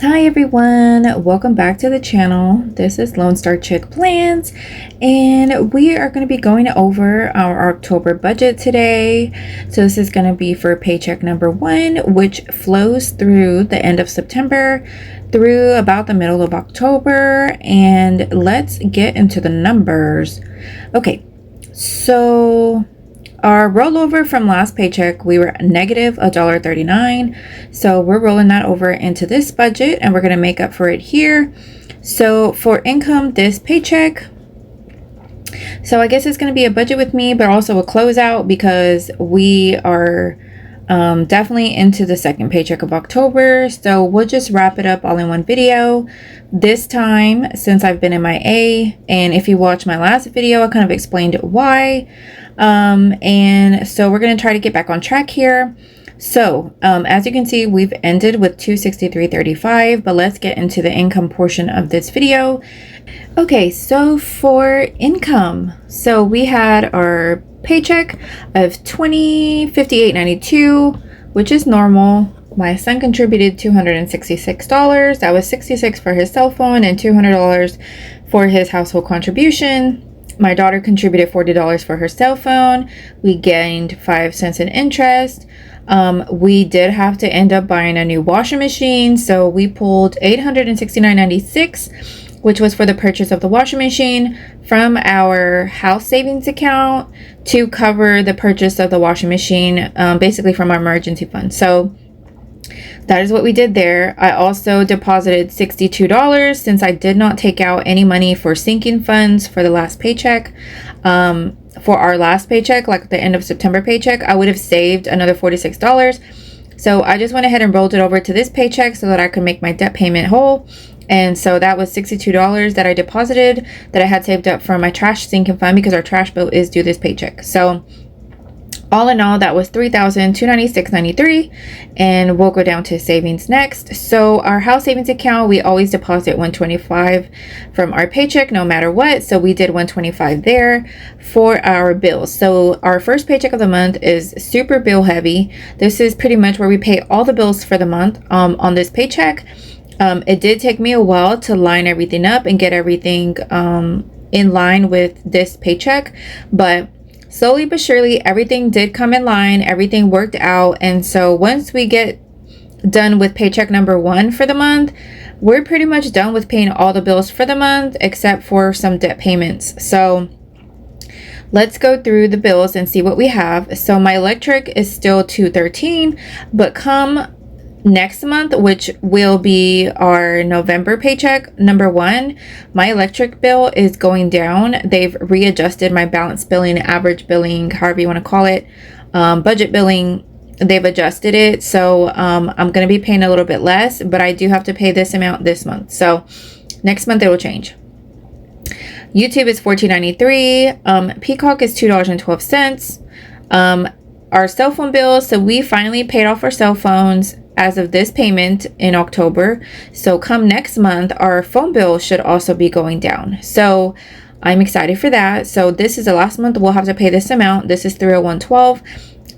Hi everyone, welcome back to the channel. This is Lone Star Chick Plans, and we are going to be going over our October budget today. So this is going to be for paycheck number 1, which flows through the end of September through about the middle of October. And let's get into the numbers. Okay, so our rollover from last paycheck, we were negative $1.39. So we're rolling that over into this budget and we're going to make up for it here. So for income this paycheck, so I guess it's going to be a budget with me, but also a closeout because we are definitely into the second paycheck of October. So we'll just wrap it up all in one video this time since I've been MIA. And if you watch my last video, I kind of explained why. And so we're going to try to get back on track here. So as you can see, we've ended with $263.35, but let's get into the income portion of this video. Okay, so for income, so we had our paycheck of $20.58.92, which is normal. My son contributed $266. That was $66 for his cell phone and $200 for his household contribution. My daughter contributed $40 for her cell phone. We gained 5 cents in interest. We did have to end up buying a new washing machine, so we pulled $869.96, which was for the purchase of the washing machine, from our house savings account to cover the purchase of the washing machine, basically from our emergency fund. So that is what we did there. I also deposited $62 since I did not take out any money for sinking funds for the last paycheck. For our last paycheck, like the end of September paycheck, I would have saved another $46. So I just went ahead and rolled it over to this paycheck so that I could make my debt payment whole. And so that was $62 that I deposited that I had saved up for my trash sinking fund because our trash bill is due this paycheck. So all in all, that was $3,296.93, and we'll go down to savings next. So our house savings account, we always deposit $125 from our paycheck no matter what. So we did $125 there for our bills. So our first paycheck of the month is super bill heavy. This is pretty much where we pay all the bills for the month on this paycheck. It did take me a while to line everything up and get everything in line with this paycheck, but slowly but surely, everything did come in line. Everything worked out. And so once we get done with paycheck number 1 for the month, we're pretty much done with paying all the bills for the month, except for some debt payments. So let's go through the bills and see what we have. So my electric is still $213, but come next month, which will be our November paycheck number 1, my electric bill is going down. They've readjusted my balance billing, average billing, however you want to call it, budget billing. They've adjusted it, so I'm going to be paying a little bit less, but I do have to pay this amount this month. So next month it will change. YouTube is $14.93. Peacock is $2.12. Our cell phone bills, so we finally paid off our cell phones as of this payment in October. So come next month, our phone bill should also be going down. So I'm excited for that. So this is the last month we'll have to pay this amount. This is $301.12.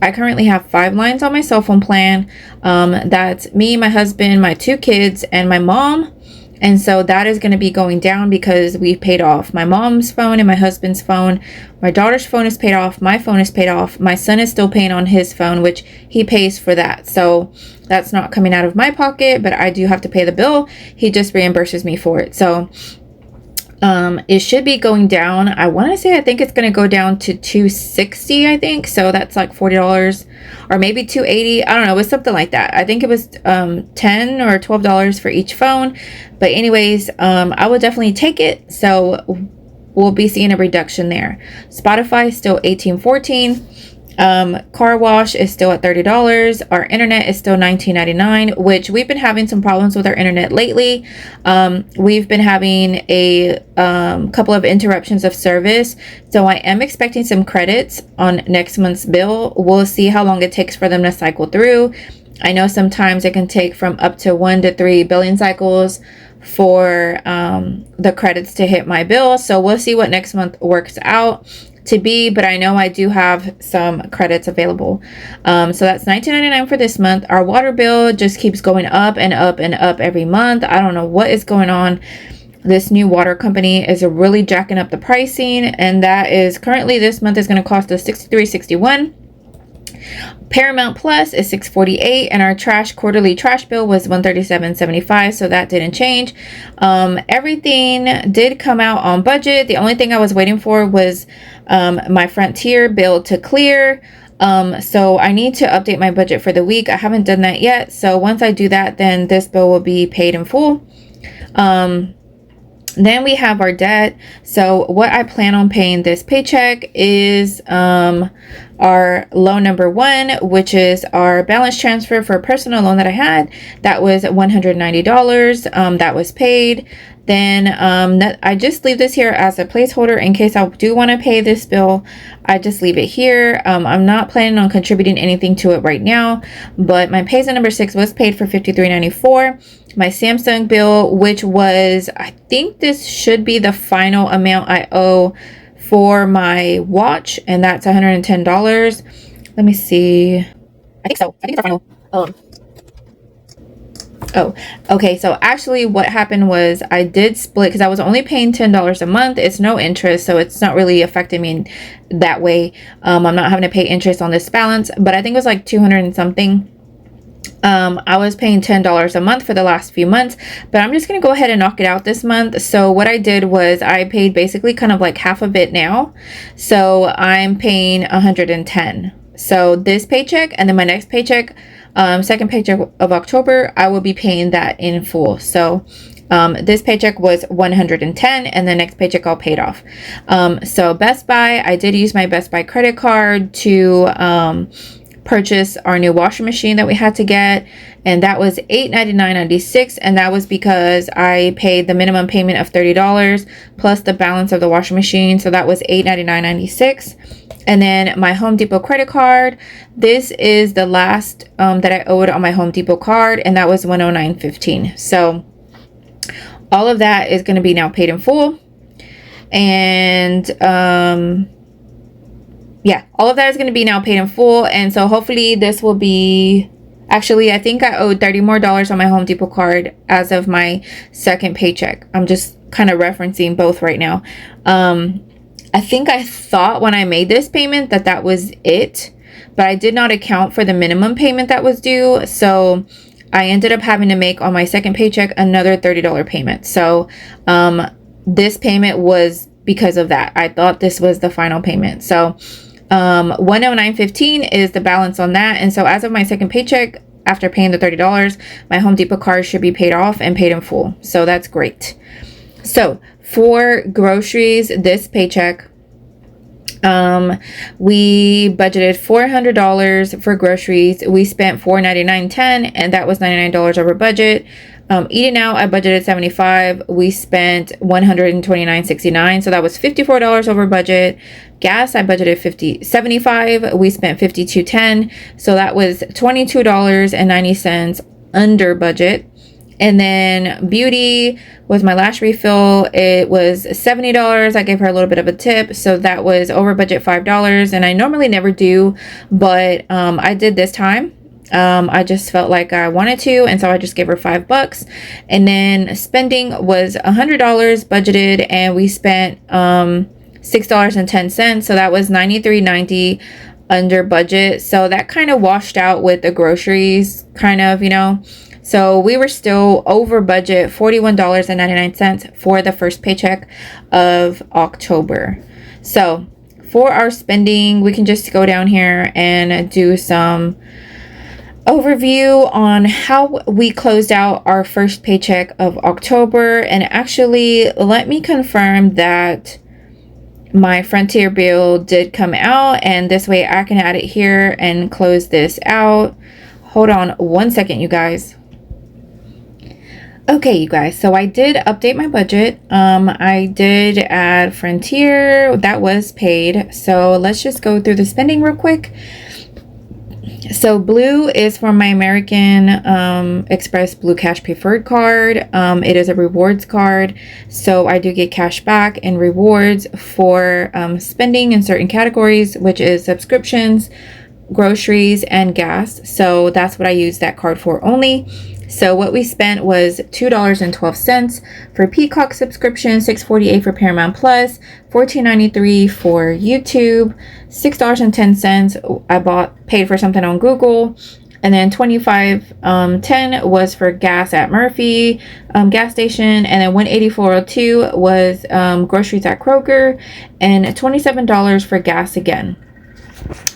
I currently have 5 lines on my cell phone plan. That's me, my husband, my 2 kids, and my mom. And so that is going to be going down because we paid off my mom's phone and my husband's phone. My daughter's phone is paid off. My phone is paid off. My son is still paying on his phone, which he pays for that. So that's not coming out of my pocket, but I do have to pay the bill. He just reimburses me for it. So it should be going down. I want to say, I think it's going to go down to $260, I think. So that's like $40 or maybe $280. I don't know. It was something like that. I think it was $10 or $12 for each phone. But anyways, I will definitely take it. So we'll be seeing a reduction there. Spotify is still $18.14. Car wash is still at $30. Our internet is still $19.99, which we've been having some problems with our internet lately. We've been having a couple of interruptions of service, so I am expecting some credits on next month's bill. We'll see how long it takes for them to cycle through. I know sometimes it can take from up to 1 to 3 billing cycles for the credits to hit my bill, so we'll see what next month works out. to be, but I know I do have some credits available. So that's $19.99 for this month. Our water bill just keeps going up and up and up every month. I don't know what is going on. This new water company is really jacking up the pricing, and that is currently this month is going to cost us $63.61. Paramount Plus is $6.48, and our quarterly trash bill was $137.75, so that didn't change. Everything did come out on budget. The only thing I was waiting for was my Frontier bill to clear. So I need to update my budget for the week. I haven't done that yet, so once I do that, then this bill will be paid in full. Then we have our debt. So what I plan on paying this paycheck is our loan number 1, which is our balance transfer for a personal loan that I had. That was $190. That was paid. Then I just leave this here as a placeholder in case I do want to pay this bill. I just leave it here. I'm not planning on contributing anything to it right now, but my payment number 6 was paid for $53.94. My Samsung bill, which was, I think this should be the final amount I owe for my watch, and that's $110. Let me see. I think so. I think it's our final. Oh, okay. So actually what happened was I did split because I was only paying $10 a month. It's no interest, so it's not really affecting me that way. I'm not having to pay interest on this balance, but I think it was like 200 and something. I was paying $10 a month for the last few months, but I'm just going to go ahead and knock it out this month. So what I did was I paid basically kind of like half of it now. So I'm paying $110. So this paycheck and then my next paycheck, second paycheck of October, I will be paying that in full. So this paycheck was $110 and the next paycheck I'll pay it off. So Best Buy, I did use my Best Buy credit card to purchase our new washing machine that we had to get, and that was $899.96, and that was because I paid the minimum payment of $30 plus the balance of the washing machine, so that was $899.96. And then my Home Depot credit card, this is the last that I owed on my Home Depot card, and that was $109.15. So all of that is going to be now paid in full, and yeah, all of that is going to be now paid in full. And so hopefully this will be, actually, I think I owed $30 more on my Home Depot card as of my second paycheck. I'm just kind of referencing both right now. I think I thought when I made this payment that that was it, but I did not account for the minimum payment that was due. So I ended up having to make on my second paycheck another $30 payment. So this payment was because of that. I thought this was the final payment. So $109.15 is the balance on that. And so as of my second paycheck, after paying the $30, my Home Depot card should be paid off and paid in full. So that's great. So for groceries, this paycheck, we budgeted $400 for groceries. We spent $499.10, and that was $99 over budget. Eating out, I budgeted $75. We spent $129.69, so that was $54 over budget. Gas, I budgeted $75. We spent $52.10, so that was $22.90 under budget. And then beauty was my last refill. It was $70. I gave her a little bit of a tip, so that was over budget $5. And I normally never do, but I did this time. I just felt like I wanted to, and so I just gave her $5. And then spending was $100 budgeted, and we spent $6.10, so that was $93.90 under budget. So that kind of washed out with the groceries, kind of, you know. So we were still over budget, $41.99 for the first paycheck of October. So for our spending, we can just go down here and do some overview on how we closed out our first paycheck of October. And actually, let me confirm that my Frontier bill did come out, and this way I can add it here and close this out. Hold on one second, you guys. Okay, you guys, so I did update my budget. I did add Frontier, that was paid. So let's just go through the spending real quick. So blue is for my American Express Blue Cash Preferred card. It is a rewards card, so I do get cash back and rewards for spending in certain categories, which is subscriptions, groceries, and gas. So that's what I use that card for only. So what we spent was $2.12 for Peacock subscription, $6.48 for Paramount Plus, $14.93 for YouTube, $6.10 I paid for something on Google, and then $25.10 was for gas at Murphy gas station, and then $184.02 was groceries at Kroger, and $27 for gas again.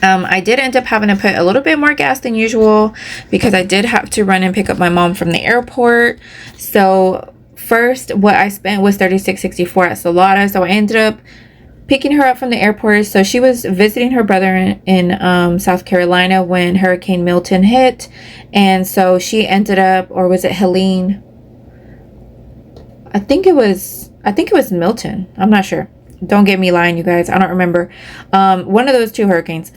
I did end up having to put a little bit more gas than usual because I did have to run and pick up my mom from the airport. So first, what I spent was $36.64 at Salada. So I ended up picking her up from the airport. So she was visiting her brother in South Carolina when Hurricane Milton hit, and so she ended up, or was it Helene? I think it was Milton. I'm not sure. Don't get me lying, you guys. I don't remember. One of those two hurricanes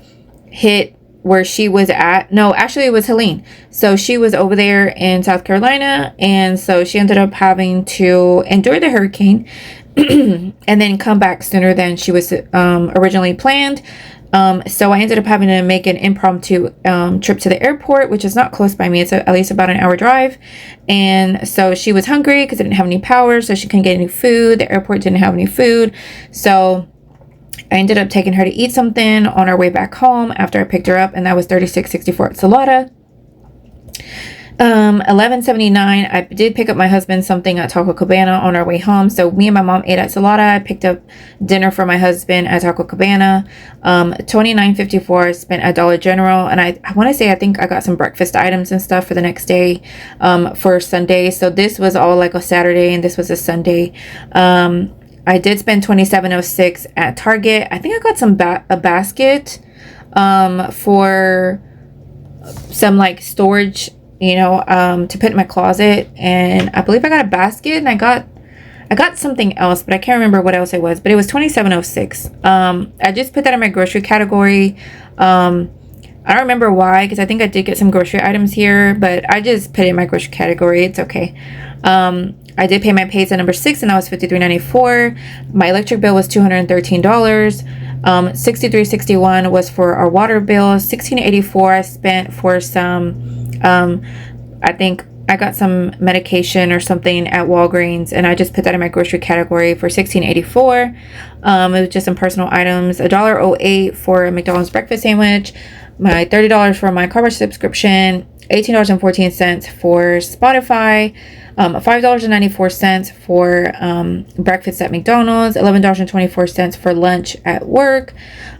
hit where she was at. No, actually it was Helene. So she was over there in South Carolina, and so she ended up having to endure the hurricane and then come back sooner than she was originally planned. So I ended up having to make an impromptu trip to the airport, which is not close by me. It's at least about an hour drive. And so she was hungry because it didn't have any power, so she couldn't get any food. The airport didn't have any food. So I ended up taking her to eat something on our way back home after I picked her up, and that was $36.64 at Salada. $11.79. I did pick up my husband something at Taco Cabana on our way home. So me and my mom ate at Salada. I picked up dinner for my husband at Taco Cabana. $29.54 I spent at Dollar General, and I want to say I think I got some breakfast items and stuff for the next day for Sunday. So this was all like a Saturday, and this was a Sunday. I did spend $27.06 at Target. I think I got some a basket for some like storage, to put in my closet, and I believe I got a basket, and I got something else, but I can't remember what else it was, but it was $27.06. I just put that in my grocery category. I don't remember why, because I think I did get some grocery items here, but I just put it in my grocery category. It's okay. I did pay my pays at number 6, and that was $53.94. My electric bill was $213. $63.61 was for our water bill. $16.84 I spent for some I think I got some medication or something at Walgreens, and I just put that in my grocery category for $16.84. It was just some personal items. $1.08 for a McDonald's breakfast sandwich. My $30 for my car wash subscription. $18.14 for Spotify. $5.94 for breakfast at McDonald's. $11.24 for lunch at work.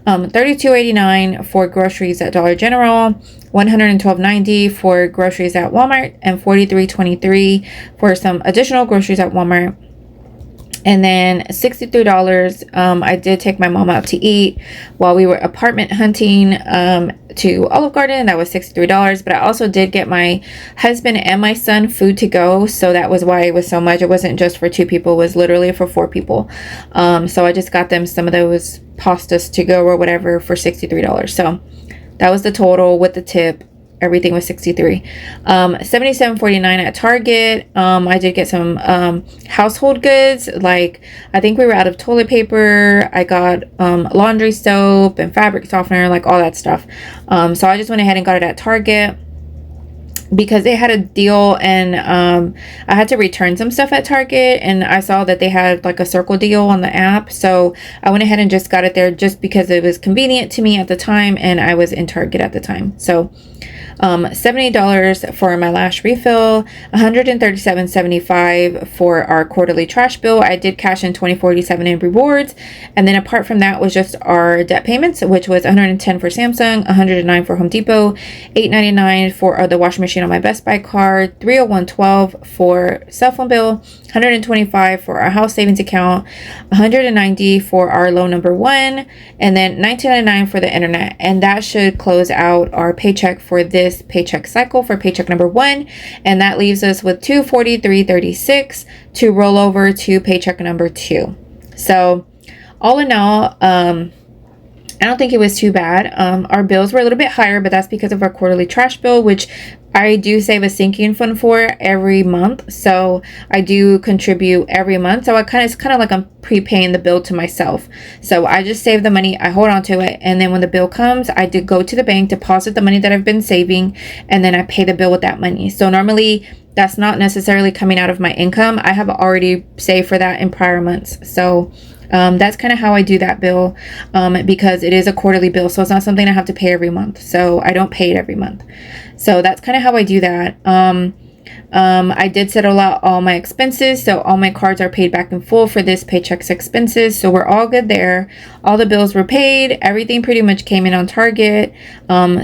$32.89 for groceries at Dollar General. $112.90 for groceries at Walmart, and $43.23 for some additional groceries at Walmart. And then $63, I did take my mom out to eat while we were apartment hunting to Olive Garden. That was $63, but I also did get my husband and my son food to go, so that was why it was so much. It wasn't just for 2 people, it was literally for 4 people. So I just got them some of those pastas to go or whatever for $63. So that was the total with the tip. Everything was $63. $77.49 at Target. I did get some household goods. Like, I think we were out of toilet paper. I got laundry soap and fabric softener, like all that stuff. So I just went ahead and got it at Target because they had a deal, and I had to return some stuff at Target, and I saw that they had like a circle deal on the app. So I went ahead and just got it there just because it was convenient to me at the time, and I was in Target at the time. So $70 for my last refill, $137.75 for our quarterly trash bill. I did cash in $20.47 in rewards, and then apart from that was just our debt payments, which was $110 for Samsung, $109 for Home Depot, $8.99 for the washing machine on my Best Buy card, $301.12 for cell phone bill, $125 for our house savings account, $190 for our loan number 1, and then $19.99 for the internet. And that should close out our paycheck for this paycheck cycle for paycheck number 1, and that leaves us with $243.36 to roll over to paycheck number 2. So all in all, I don't think it was too bad. Our bills were a little bit higher, but that's because of our quarterly trash bill, which I do save a sinking fund for every month. So I do contribute every month. So it's kind of like I'm prepaying the bill to myself. So I just save the money, I hold on to it, and then when the bill comes, I do go to the bank, deposit the money that I've been saving, and then I pay the bill with that money. So normally that's not necessarily coming out of my income. I have already saved for that in prior months. So that's kind of how I do that bill, because it is a quarterly bill, so it's not something I have to pay every month. So I don't pay it every month. So that's kind of how I do that. I did settle out all my expenses, so all my cards are paid back in full for this Paycheck's expenses, so we're all good there. All the bills were paid, everything pretty much came in on target.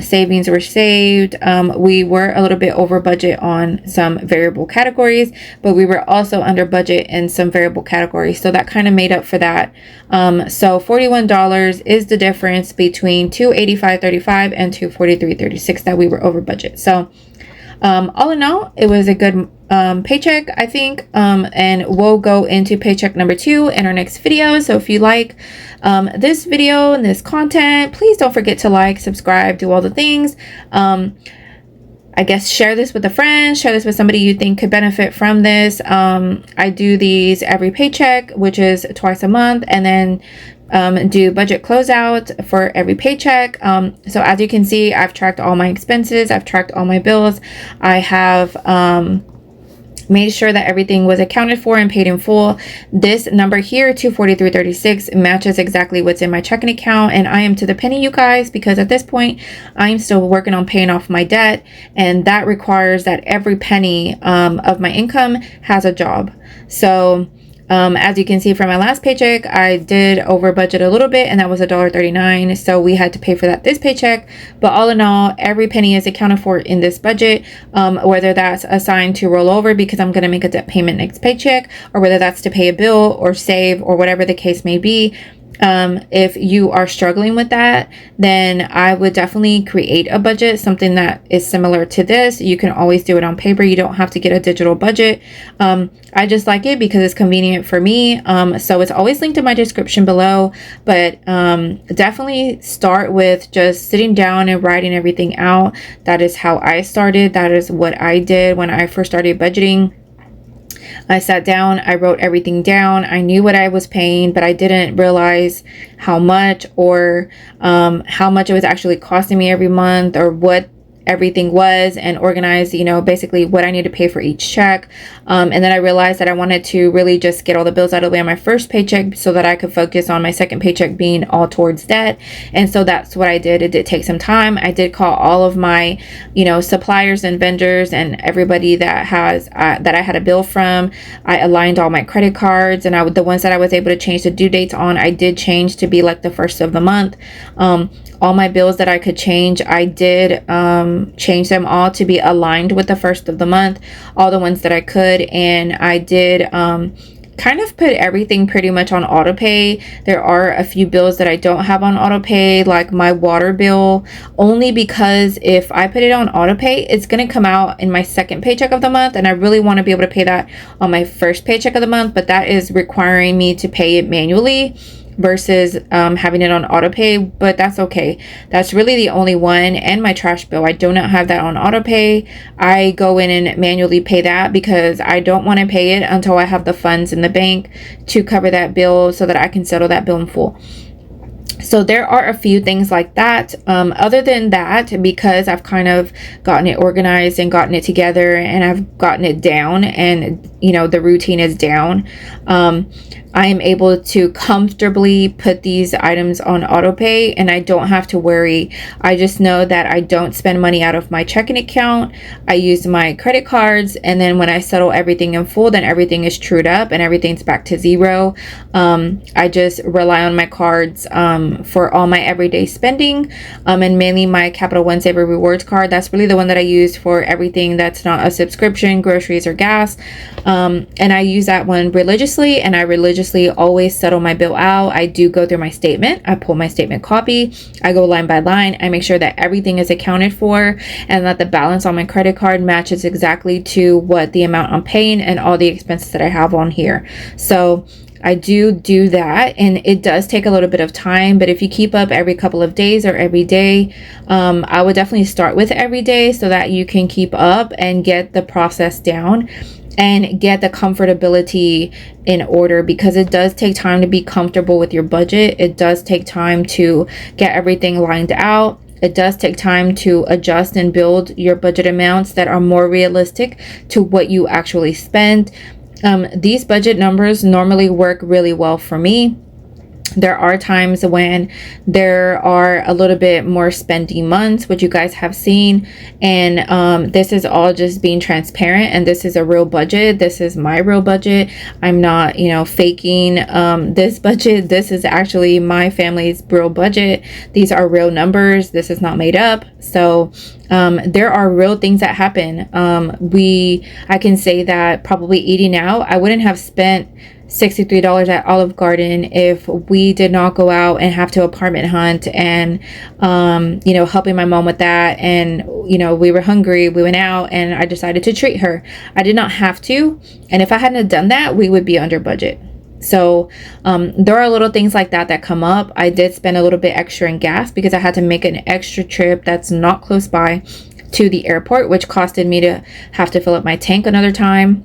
Savings were saved. We were a little bit over budget on some variable categories, but we were also under budget in some variable categories, so that kind of made up for that. So $41 is the difference between $285.35 and $243.36 that we were over budget. So all in all, it was a good paycheck, I think, and we'll go into paycheck number 2 in our next video. So if you like this video and this content, please don't forget to like, subscribe, do all the things. I guess share this with a friend, share this with somebody you think could benefit from this. I do these every paycheck, which is twice a month, and then do budget closeout for every paycheck. So as you can see, I've tracked all my expenses, I've tracked all my bills, I have made sure that everything was accounted for and paid in full. This number here, $243.36, matches exactly what's in my checking account, and I am to the penny, you guys, because at this point I'm still working on paying off my debt, and that requires that every penny of my income has a job. So as you can see from my last paycheck, I did over budget a little bit, and that was $1.39. So we had to pay for that this paycheck. But all in all, every penny is accounted for in this budget, whether that's assigned to roll over because I'm going to make a debt payment next paycheck, or whether that's to pay a bill or save or whatever the case may be. If you are struggling with that, then I would definitely create a budget, something that is similar to this. You can always do it on paper. You don't have to get a digital budget. I just like it because it's convenient for me. So it's always linked in my description below, but definitely start with just sitting down and writing everything out. That is how I started. That is what I did when I first started budgeting. I sat down, I wrote everything down. I knew what I was paying, but I didn't realize how much, or how much it was actually costing me every month, or what everything was, and organize, basically what I need to pay for each check. And then I realized that I wanted to really just get all the bills out of the way on my first paycheck so that I could focus on my second paycheck being all towards debt. And so that's what I did. It did take some time. I did call all of my, suppliers and vendors and everybody that has, that I had a bill from. I aligned all my credit cards, and the ones that I was able to change the due dates on, I did change to be like the first of the month. All my bills that I could change, I did change them all to be aligned with the first of the month, all the ones that I could. And I did kind of put everything pretty much on auto pay. There are a few bills that I don't have on auto pay, like my water bill, only because if I put it on auto pay, it's going to come out in my second paycheck of the month, and I really want to be able to pay that on my first paycheck of the month, but that is requiring me to pay it manually versus having it on auto pay. But that's okay. That's really the only one. And my trash bill, I do not have that on auto pay. I go in and manually pay that because I don't want to pay it until I have the funds in the bank to cover that bill so that I can settle that bill in full. So there are a few things like that. Other than that, because I've kind of gotten it organized and gotten it together, and I've gotten it down, and the routine is down, I am able to comfortably put these items on auto pay, and I don't have to worry. I just know that I don't spend money out of my checking account. I use my credit cards, and then when I settle everything in full, then everything is trued up and everything's back to zero. I just rely on my cards for all my everyday spending, and mainly my Capital One Saver Rewards card. That's really the one that I use for everything that's not a subscription, groceries, or gas. And I use that one religiously, and I religiously always settle my bill out. I do go through my statement. I pull my statement copy. I go line by line. I make sure that everything is accounted for, and that the balance on my credit card matches exactly to what the amount I'm paying and all the expenses that I have on here. So I do that, and it does take a little bit of time, but if you keep up every couple of days or every day, I would definitely start with every day so that you can keep up and get the process down and get the comfortability in order, because it does take time to be comfortable with your budget. It does take time to get everything lined out. It does take time to adjust and build your budget amounts that are more realistic to what you actually spend. These budget numbers normally work really well for me. There are times when there are a little bit more spendy months, which you guys have seen, and this is all just being transparent, and this is a real budget. This is my real budget. I'm not, faking this budget. This is actually my family's real budget. These are real numbers. This is not made up. So there are real things that happen. I can say that probably eating out, I wouldn't have spent $63 at Olive Garden if we did not go out and have to apartment hunt and helping my mom with that, and we were hungry, we went out, and I decided to treat her. I did not have to, and if I hadn't done that, we would be under budget. So there are little things like that come up. I did spend a little bit extra in gas because I had to make an extra trip that's not close by to the airport, which costed me to have to fill up my tank another time.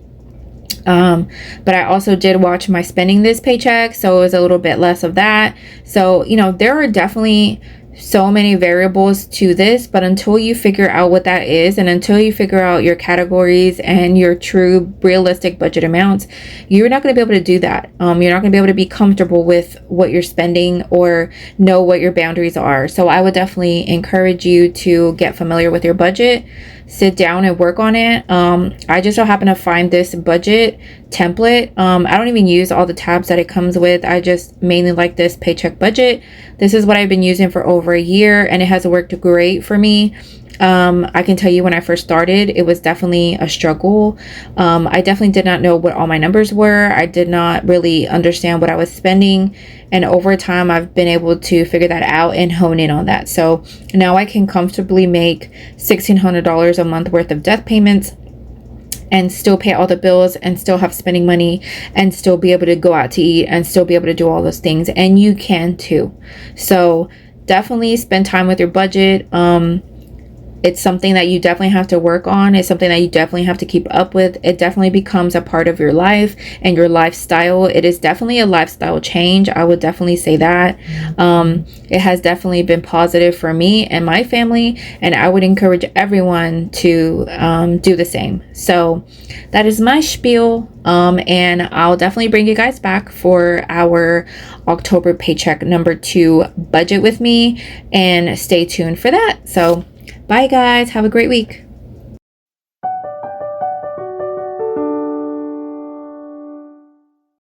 But I also did watch my spending this paycheck, so it was a little bit less of that. So there are definitely so many variables to this, but until you figure out what that is, and until you figure out your categories and your true realistic budget amounts, you're not going to be able to do that. You're not going to be able to be comfortable with what you're spending or know what your boundaries are. So I would definitely encourage you to get familiar with your budget, sit down and work on it. I just so happen to find this budget template. I don't even use all the tabs that it comes with. I just mainly like this paycheck budget. This is what I've been using for over a year, and it has worked great for me. I can tell you, when I first started, it was definitely a struggle. I definitely did not know what all my numbers were. I did not really understand what I was spending. And over time, I've been able to figure that out and hone in on that. So now I can comfortably make $1,600 a month worth of debt payments and still pay all the bills and still have spending money and still be able to go out to eat and still be able to do all those things. And you can too. So definitely spend time with your budget. It's something that you definitely have to work on. It's something that you definitely have to keep up with. It definitely becomes a part of your life and your lifestyle. It is definitely a lifestyle change. I would definitely say that. It has definitely been positive for me and my family, and I would encourage everyone to do the same. So that is my spiel. And I'll definitely bring you guys back for our October paycheck number 2 budget with me, and stay tuned for that. So bye guys, have a great week.